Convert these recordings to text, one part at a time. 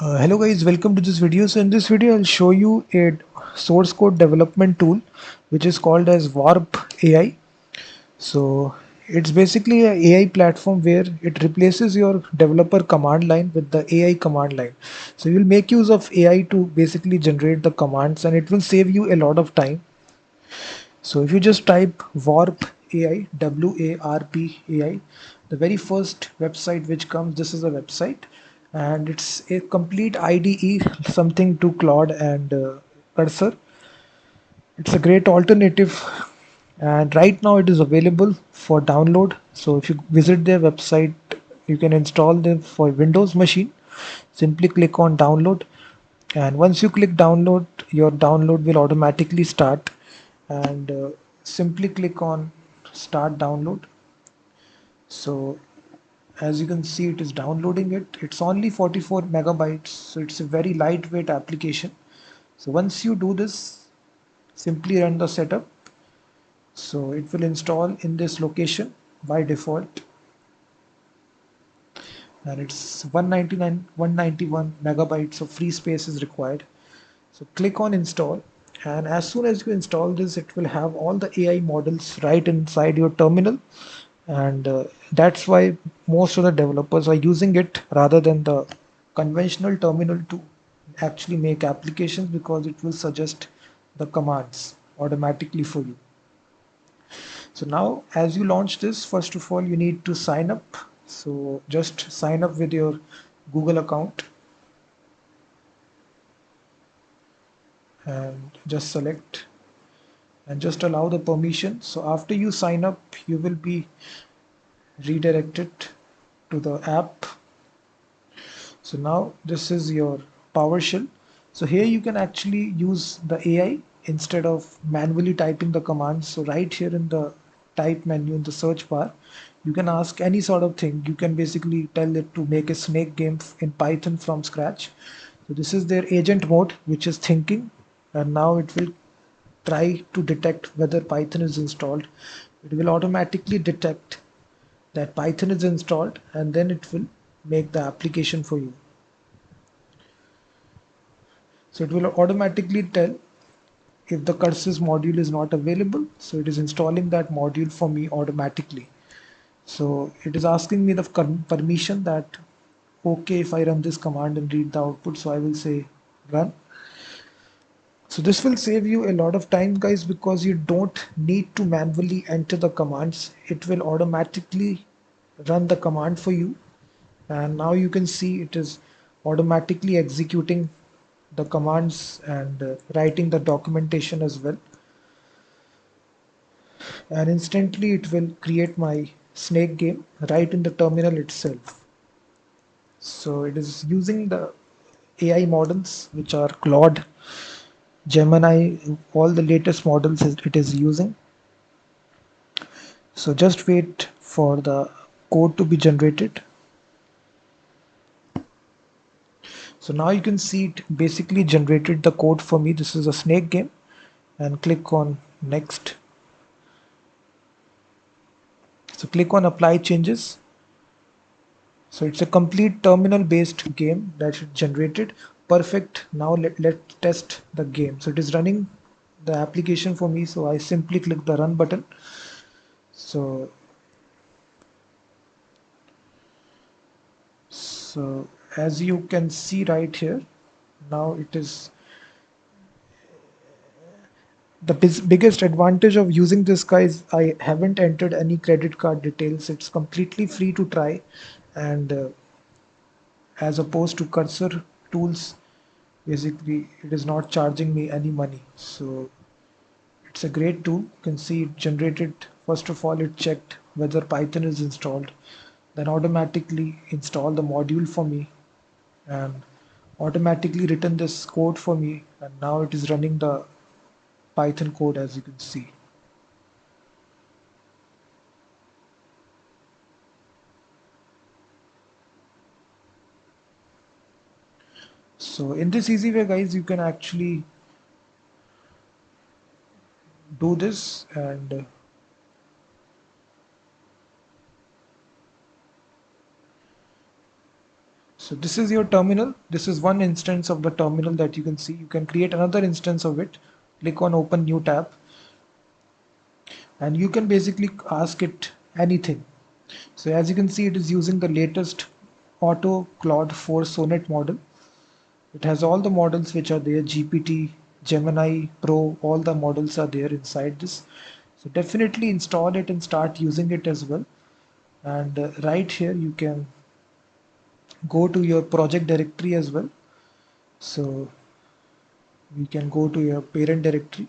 Hello guys, welcome to this video. So in this video, I'll show you a source code development tool, which is called as Warp AI. So it's basically a AI platform where it replaces your developer command line with the AI command line. So you will make use of AI to basically generate the commands, and it will save you a lot of time. So if you just type Warp AI, WARP AI, the very first website which comes, this is a website, and it's a complete IDE, something to Claude and Cursor. It's a great alternative, and right now it is available for download. So if you visit their website, you can install them for Windows machine. Simply click on download, and once you click download, your download will automatically start, and simply click on start download. So as you can see, it is downloading it. It's only 44 megabytes, so it's a very lightweight application. So once you do this, simply run the setup. So it will install in this location by default, and it's 191 megabytes of free space is required. So click on install, and as soon as you install this, it will have all the AI models right inside your terminal, and that's why most of the developers are using it rather than the conventional terminal to actually make applications, because it will suggest the commands automatically for you. So now as you launch this, first of all you need to sign up. So just sign up with your Google account and just select and just allow the permission. So after you sign up, you will be redirected to the app. So now this is your PowerShell. So here you can actually use the AI instead of manually typing the commands. So right here in the type menu in the search bar, you can ask any sort of thing. You can basically tell it to make a snake game in Python from scratch. So this is their agent mode, which is thinking, and now it will try to detect whether Python is installed. It will automatically detect that Python is installed, and then it will make the application for you. So it will automatically tell if the curses module is not available. So it is installing that module for me automatically. So it is asking me the permission that okay, if I run this command and read the output, so I will say run. So this will save you a lot of time, guys, because you don't need to manually enter the commands. It will automatically run the command for you. And now you can see it is automatically executing the commands and writing the documentation as well. And instantly it will create my snake game right in the terminal itself. So it is using the AI models, which are Claude, Gemini, all the latest models it is using. So just wait for the code to be generated. So now you can see it basically generated the code for me. This is a snake game, and click on next. So click on apply changes. So it's a complete terminal based game that it generated. Perfect. Now let's test the game. So it is running the application for me. So I simply click the run button. So so as you can see right here, now it is the biggest advantage of using this, guys. I haven't entered any credit card details. It's completely free to try, and as opposed to cursor tools, basically it is not charging me any money. So it's a great tool. You can see it generated. First of all, it checked whether Python is installed, then automatically install the module for me, and automatically written this code for me, and now it is running the Python code, as you can see. So in this easy way, guys, you can actually do this, and So this is your terminal. This is one instance of the terminal that you can see. You can create another instance of it. Click on open new tab, and you can basically ask it anything. So as you can see, it is using the latest Auto Claude 4 Sonnet model. It has all the models which are there, GPT, Gemini Pro, all the models are there inside this. So definitely install it and start using it as well. And right here you can go to your project directory as well. So we can go to your parent directory,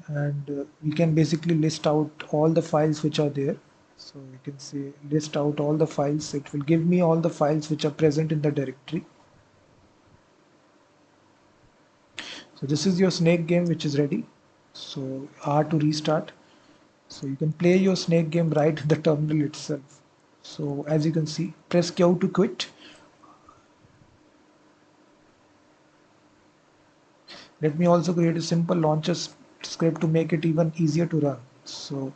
and we can basically list out all the files which are there. So you can say list out all the files. It will give me all the files which are present in the directory. So this is your snake game which is ready. So R to restart. So you can play your snake game right in the terminal itself. So as you can see, press Q to quit. Let me also create a simple launcher script to make it even easier to run. So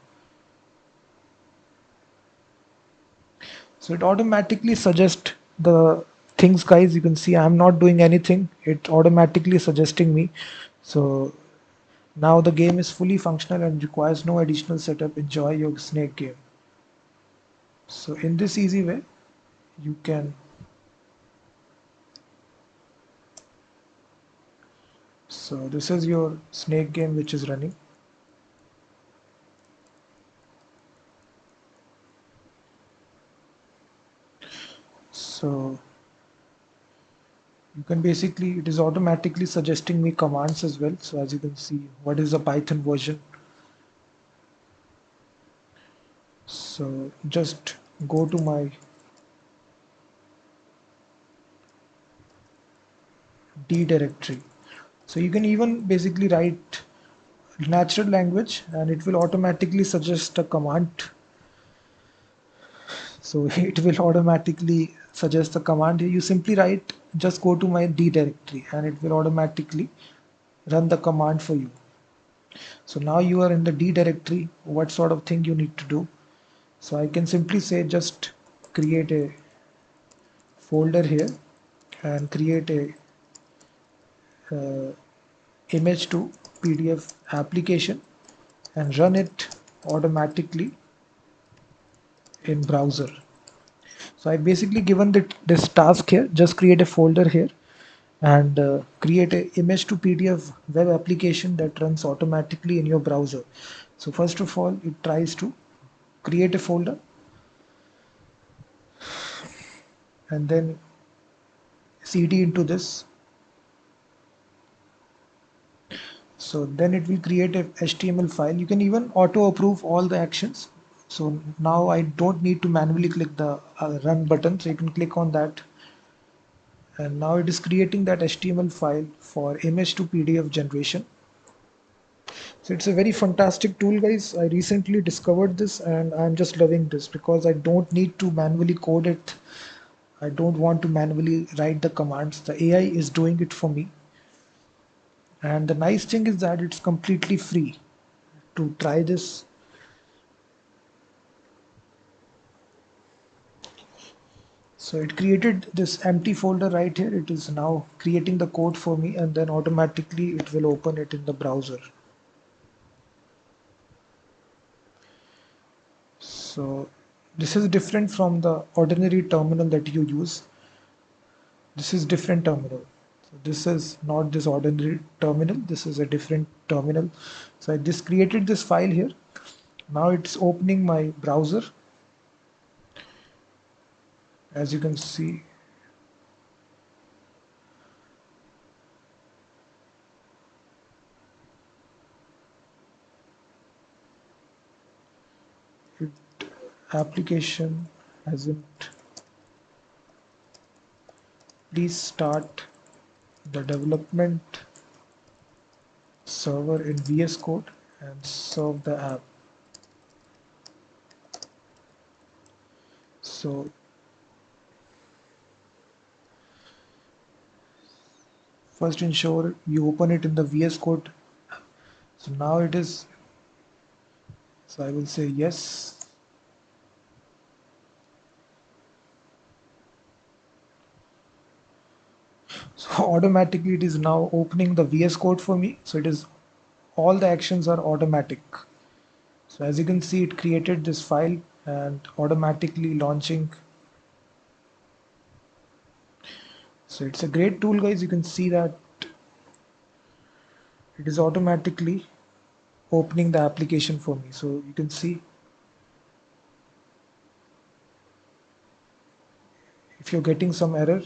it automatically suggests the things, guys. You can see I'm not doing anything. It automatically suggesting me. So now the game is fully functional and requires no additional setup. Enjoy your snake game. So in this easy way, you can. So this is your snake game which is running. So you can basically, it is automatically suggesting me commands as well. So as you can see, what is the Python version? So just go to my D directory. So you can even basically write natural language and it will automatically suggest a command. So it will automatically suggest the command. You simply write, just go to my D directory and it will automatically run the command for you. So now you are in the D directory. What sort of thing you need to do? So I can simply say just create a folder here and create a uh, image to PDF application and run it automatically in browser. So I basically given this task here, just create a folder here and create a image to PDF web application that runs automatically in your browser. So first of all, it tries to create a folder and then cd into this. So then it will create a HTML file. You can even auto approve all the actions. So now I don't need to manually click the run button. So you can click on that. And now it is creating that HTML file for image to PDF generation. So it's a very fantastic tool, guys. I recently discovered this and I'm just loving this because I don't need to manually code it. I don't want to manually write the commands. The AI is doing it for me. And the nice thing is that it's completely free. To try this, so it created this empty folder right here. It is now creating the code for me and then automatically it will open it in the browser. So this is different from the ordinary terminal that you use. This is different terminal. So this is not this ordinary terminal. This is a different terminal. So I just created this file here. Now it's opening my browser. As you can see, it application hasn't. Please start the development server in VS Code and serve the app. So first ensure you open it in the VS Code. So now it is, so I will say yes. So automatically it is now opening the VS Code for me. So it is all the actions are automatic. So as you can see, it created this file and automatically launching. So it's a great tool, guys. You can see that it is automatically opening the application for me. So you can see if you're getting some error.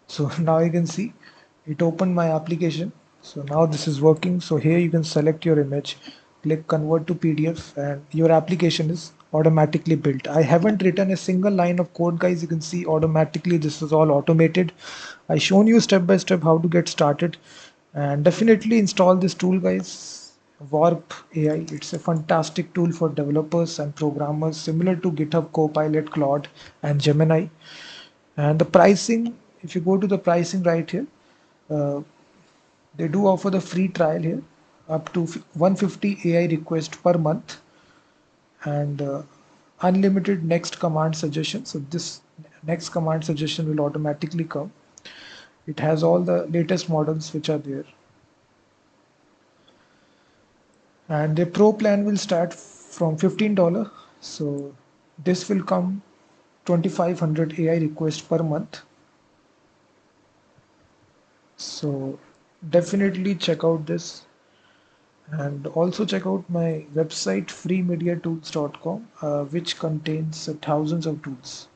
So now you can see it opened my application. So now this is working. So here you can select your image, click convert to PDF, and your application is automatically built. I haven't written a single line of code, guys. You can see automatically this is all automated. I shown you step by step how to get started, and definitely install this tool, guys. Warp AI. It's a fantastic tool for developers and programmers, similar to GitHub Copilot, Claude, and Gemini. And the pricing, if you go to the pricing right here, uh, they do offer the free trial here up to 150 AI requests per month, and unlimited next command suggestion. So this next command suggestion will automatically come. It has all the latest models which are there, and the pro plan will start from $15. So this will come 2500 AI requests per month. So definitely check out this. And also check out my website freemediatools.com, which contains thousands of tools.